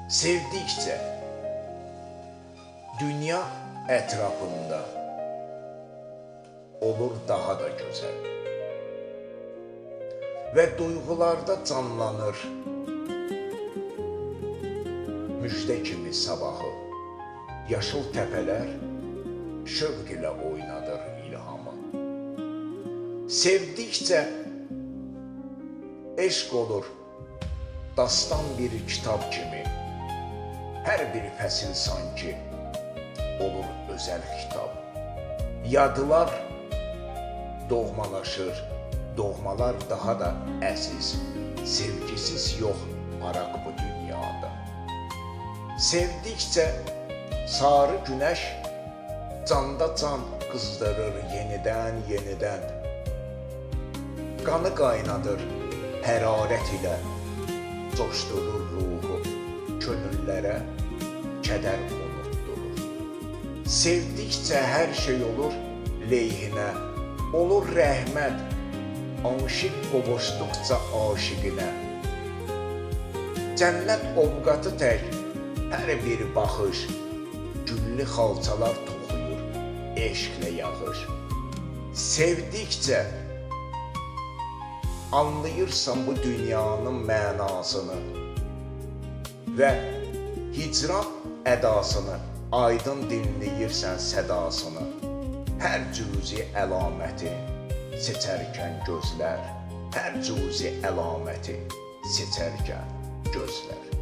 Sevdikçe dünya etrafında olur daha da güzel ve duygularda canlanır müjde kimi sabahı. Yaşıl təpələr şövq ilə oynadır ilhamı. Sevdikcə eşq olur dastan bir kitab kimi. Hər bir fəsil sanki olur özəl xitab. Yadılar doğmalaşır, doğmalar daha da əziz. Sevgisiz yox maraq bu dünyada. Sevdikcə sarı günəş canda can qızdırır yenidən. Qanı qaynadır hərarət ilə, coşdurur ruhu, könüllərə kədər unutturur. Sevdikcə hər şey olur leyhinə, olur rəhmət, aşiq qovuşduqca aşiqinə. Cənnət ovqatı tək hər bir baxış, güllü xalçalar toxuyur, eşqlə yağış. Sevdikcə anlayırsan bu dünyanın mənasını və hicran ədasını, aydın dinləyirsən sədasını. Hər cüzi əlaməti seçərkən gözlər, hər cüzi əlaməti seçərkən gözlər.